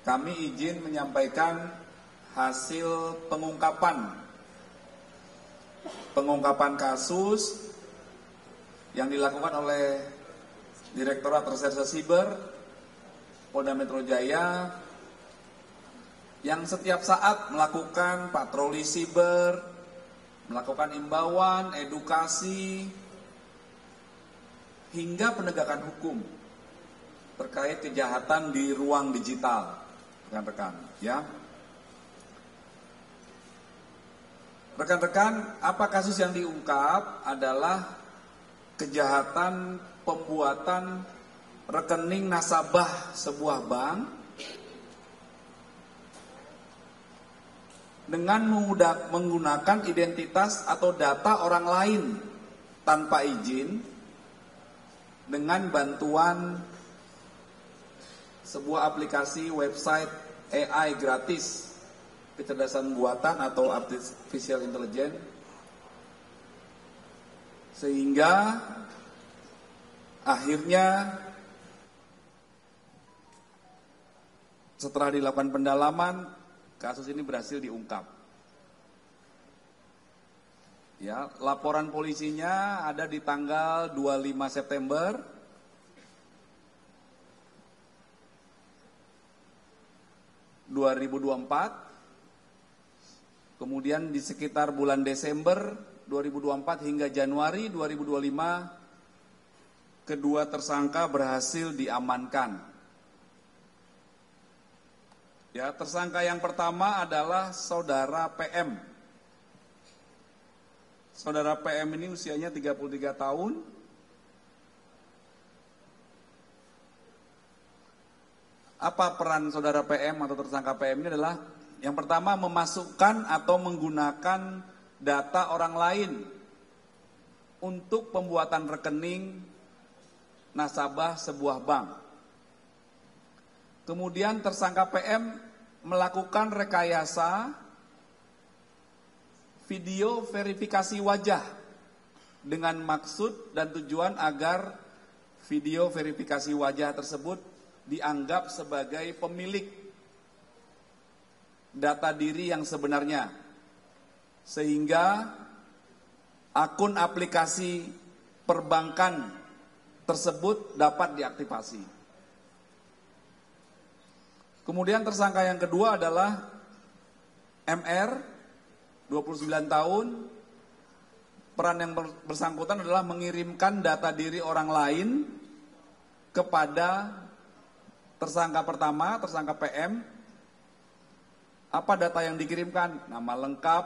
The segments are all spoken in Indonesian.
kami izin menyampaikan hasil pengungkapan kasus yang dilakukan oleh Direktorat Reserse Siber Polda Metro Jaya yang setiap saat melakukan patroli siber, melakukan imbauan, edukasi, hingga penegakan hukum terkait kejahatan di ruang digital, rekan-rekan, ya. Rekan-rekan, apa kasus yang diungkap adalah kejahatan pembuatan rekening nasabah sebuah bank dengan menggunakan identitas atau data orang lain tanpa izin dengan bantuan sebuah aplikasi website AI gratis, kecerdasan buatan atau artificial intelligence, sehingga akhirnya setelah dilakukan pendalaman, kasus ini berhasil diungkap. Ya, laporan polisinya ada di tanggal 25 September 2024. Kemudian di sekitar bulan Desember 2024 hingga Januari 2025, kedua tersangka berhasil diamankan. Ya, tersangka yang pertama adalah Saudara PM. Saudara PM ini usianya 33 tahun. Apa peran Saudara PM atau tersangka PM ini adalah yang pertama, memasukkan atau menggunakan data orang lain untuk pembuatan rekening nasabah sebuah bank. Kemudian tersangka PM melakukan rekayasa video verifikasi wajah dengan maksud dan tujuan agar video verifikasi wajah tersebut dianggap sebagai pemilik data diri yang sebenarnya, sehingga akun aplikasi perbankan tersebut dapat diaktifasi. Kemudian tersangka yang kedua adalah MR, 29 tahun. Peran yang bersangkutan adalah mengirimkan data diri orang lain kepada tersangka pertama, tersangka PM. Apa data yang dikirimkan? Nama lengkap,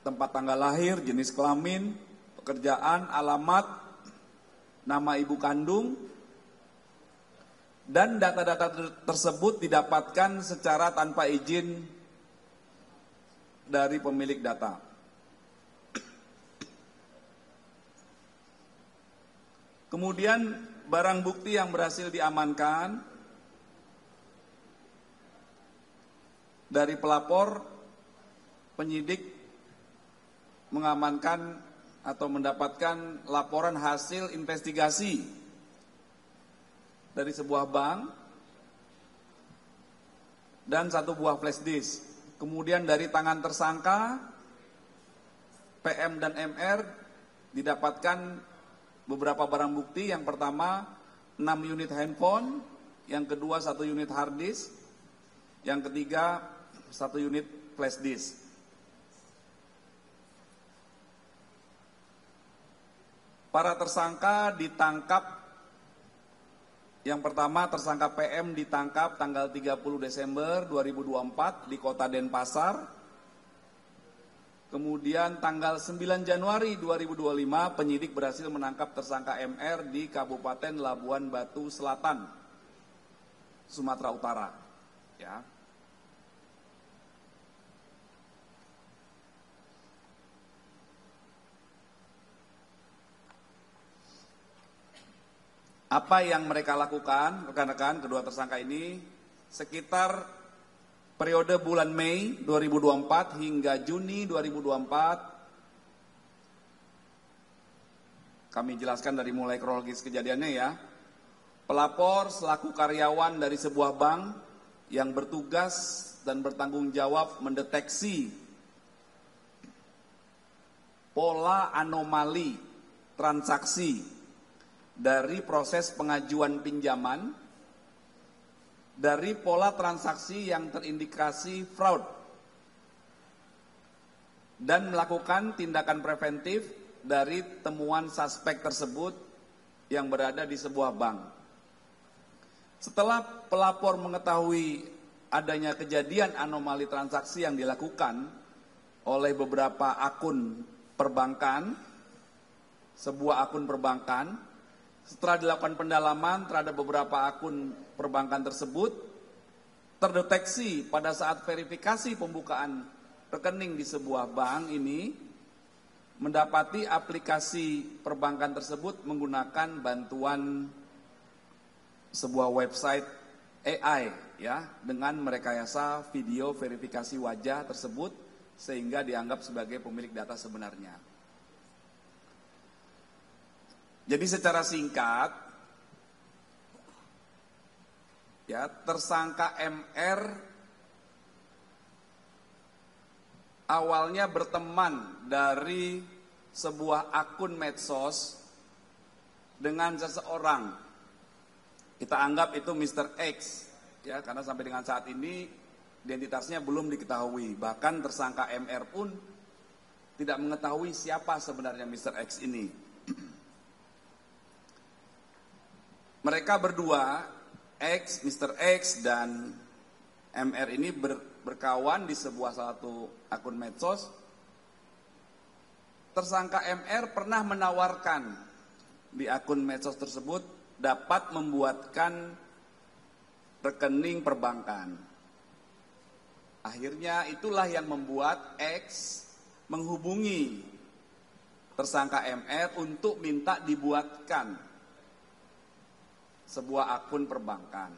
tempat tanggal lahir, jenis kelamin, pekerjaan, alamat, nama ibu kandung, dan data-data tersebut didapatkan secara tanpa izin dari pemilik data. Kemudian barang bukti yang berhasil diamankan dari pelapor, penyidik mengamankan atau mendapatkan laporan hasil investigasi dari sebuah bank dan satu buah flash disk. Kemudian dari tangan tersangka PM dan MR didapatkan beberapa barang bukti. Yang pertama 6 unit handphone, yang kedua 1 unit hard disk, yang ketiga 1 unit flash disk. Para tersangka ditangkap. Yang pertama tersangka PM ditangkap tanggal 30 Desember 2024 di Kota Denpasar. Kemudian tanggal 9 Januari 2025 penyidik berhasil menangkap tersangka MR di Kabupaten Labuan Batu Selatan, Sumatera Utara. Ya. Apa yang mereka lakukan, rekan-rekan, kedua tersangka ini, sekitar periode bulan Mei 2024 hingga Juni 2024, kami jelaskan dari mulai kronologis kejadiannya ya. Pelapor selaku karyawan dari sebuah bank yang bertugas dan bertanggung jawab mendeteksi pola anomali transaksi dari proses pengajuan pinjaman, dari pola transaksi yang terindikasi fraud, dan melakukan tindakan preventif dari temuan suspek tersebut yang berada di sebuah bank. Setelah pelapor mengetahui adanya kejadian anomali transaksi yang dilakukan oleh beberapa akun perbankan, sebuah akun perbankan, setelah dilakukan pendalaman terhadap beberapa akun perbankan tersebut, terdeteksi pada saat verifikasi pembukaan rekening di sebuah bank ini, mendapati aplikasi perbankan tersebut menggunakan bantuan sebuah website AI, ya, dengan merekayasa video verifikasi wajah tersebut sehingga dianggap sebagai pemilik data sebenarnya. Jadi secara singkat, ya, tersangka MR awalnya berteman dari sebuah akun medsos dengan seseorang. Kita anggap itu Mr. X, ya, karena sampai dengan saat ini identitasnya belum diketahui. Bahkan tersangka MR pun tidak mengetahui siapa sebenarnya Mr. X ini. Mereka berdua, Mr. X dan MR ini berkawan di sebuah satu akun medsos. Tersangka MR pernah menawarkan di akun medsos tersebut dapat membuatkan rekening perbankan. Akhirnya itulah yang membuat X menghubungi tersangka MR untuk minta dibuatkan sebuah akun perbankan.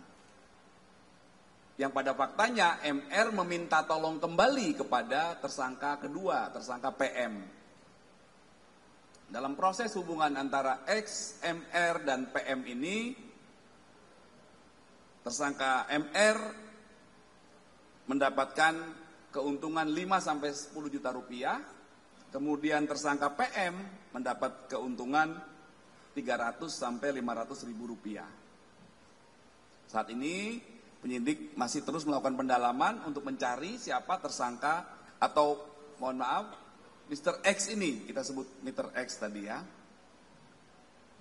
Yang pada faktanya MR meminta tolong kembali kepada tersangka kedua, tersangka PM. Dalam proses hubungan antara X, MR, dan PM ini, tersangka MR mendapatkan keuntungan 5-10 juta rupiah, kemudian tersangka PM mendapat keuntungan 300-500 ribu rupiah. Saat ini penyidik masih terus melakukan pendalaman untuk mencari siapa tersangka atau mohon maaf Mr. X ini, kita sebut Mr. X tadi, ya.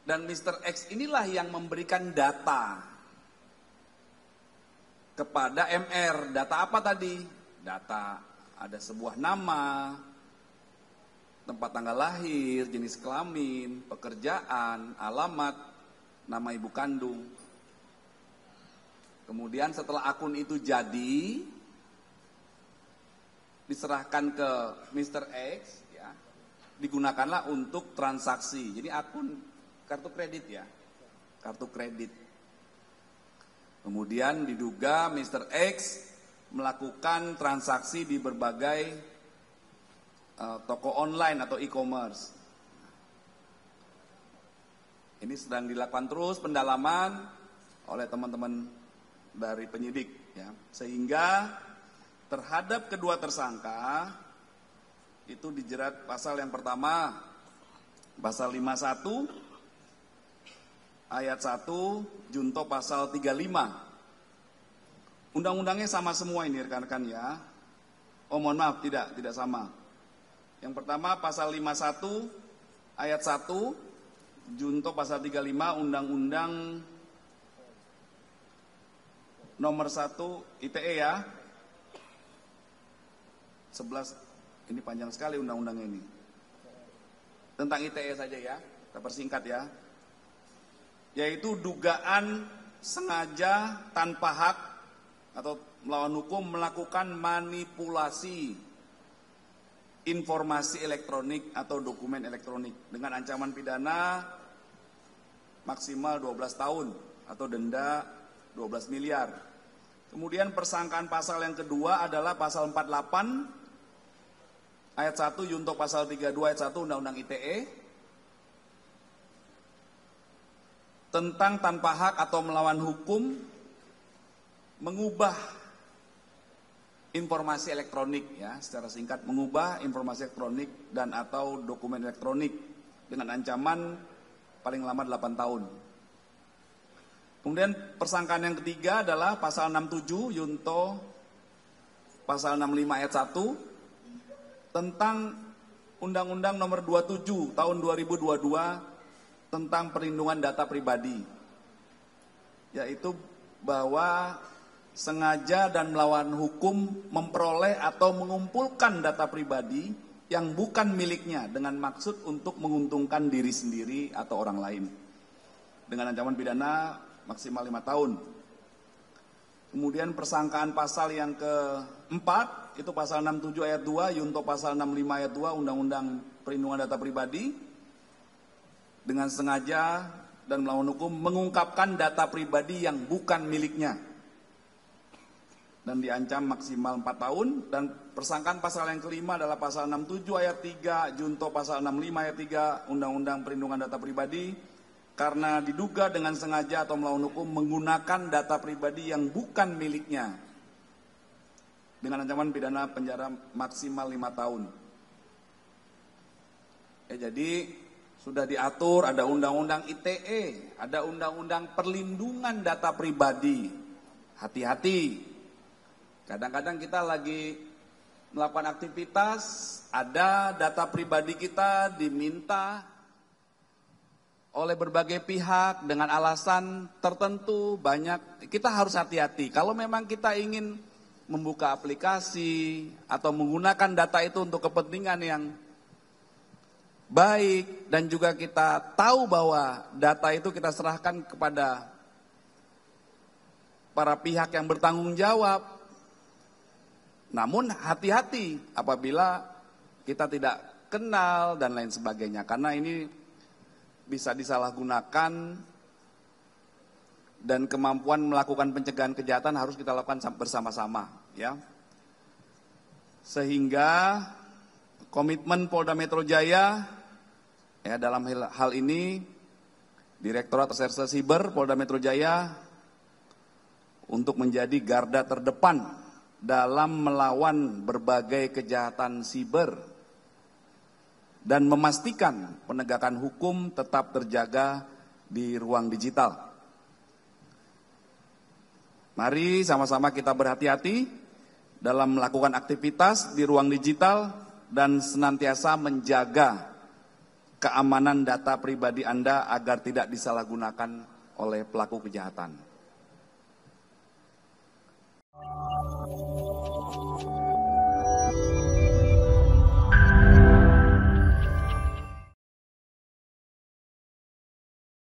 Dan Mr. X inilah yang memberikan data kepada MR. Data apa tadi? Data ada sebuah nama, tempat tanggal lahir, jenis kelamin, pekerjaan, alamat, nama ibu kandung. Kemudian setelah akun itu jadi, diserahkan ke Mr. X, ya, digunakanlah untuk transaksi. Jadi akun kartu kredit, ya, kartu kredit. Kemudian diduga Mr. X melakukan transaksi di berbagai toko online atau e-commerce. Ini sedang dilakukan terus pendalaman oleh teman-teman dari penyidik, ya, sehingga terhadap kedua tersangka itu dijerat pasal yang pertama, pasal 51 ayat 1 junto pasal 35. Undang-undangnya sama semua ini rekan-rekan, ya. Oh mohon maaf, tidak sama. Yang pertama pasal 51 ayat 1 junto pasal 35 Undang-Undang nomor 1 ITE, ya. 11, ini panjang sekali undang-undangnya ini. Tentang ITE saja, ya, kita persingkat, ya. Yaitu dugaan sengaja tanpa hak atau melawan hukum melakukan manipulasi informasi elektronik atau dokumen elektronik dengan ancaman pidana maksimal 12 tahun atau denda 12 miliar. Kemudian persangkaan pasal yang kedua adalah pasal 48 ayat 1 junto pasal 32 ayat 1 Undang-Undang ITE tentang tanpa hak atau melawan hukum mengubah informasi elektronik, ya, secara singkat, mengubah informasi elektronik dan atau dokumen elektronik dengan ancaman paling lama 8 tahun. Kemudian persangkaan yang ketiga adalah pasal 67 Yunto pasal 65 ayat 1 tentang Undang-Undang Nomor 27 Tahun 2022 tentang perlindungan data pribadi, yaitu bahwa sengaja dan melawan hukum memperoleh atau mengumpulkan data pribadi yang bukan miliknya dengan maksud untuk menguntungkan diri sendiri atau orang lain dengan ancaman pidana maksimal 5 tahun. Kemudian persangkaan pasal yang keempat itu pasal 67 ayat 2 Yunto pasal 65 ayat 2 Undang-Undang Perlindungan Data Pribadi dengan sengaja dan melawan hukum mengungkapkan data pribadi yang bukan miliknya dan diancam maksimal 4 tahun. Dan persangkaan pasal yang kelima adalah pasal 67 ayat 3 Junto pasal 65 ayat 3 Undang-Undang Perlindungan Data Pribadi karena diduga dengan sengaja atau melawan hukum menggunakan data pribadi yang bukan miliknya dengan ancaman pidana penjara maksimal 5 tahun. Jadi sudah diatur, ada undang-undang ITE, ada undang-undang perlindungan data pribadi. Hati-hati. Kadang-kadang kita lagi melakukan aktivitas, ada data pribadi kita diminta oleh berbagai pihak dengan alasan tertentu banyak. Kita harus hati-hati. Kalau memang kita ingin membuka aplikasi atau menggunakan data itu untuk kepentingan yang baik dan juga kita tahu bahwa data itu kita serahkan kepada para pihak yang bertanggung jawab. Namun hati-hati apabila kita tidak kenal dan lain sebagainya, karena ini bisa disalahgunakan dan kemampuan melakukan pencegahan kejahatan harus kita lakukan bersama-sama, ya. Sehingga komitmen Polda Metro Jaya, ya, dalam hal ini Direktorat Reserse Siber Polda Metro Jaya untuk menjadi garda terdepan dalam melawan berbagai kejahatan siber dan memastikan penegakan hukum tetap terjaga di ruang digital. Mari sama-sama kita berhati-hati dalam melakukan aktivitas di ruang digital dan senantiasa menjaga keamanan data pribadi Anda agar tidak disalahgunakan oleh pelaku kejahatan.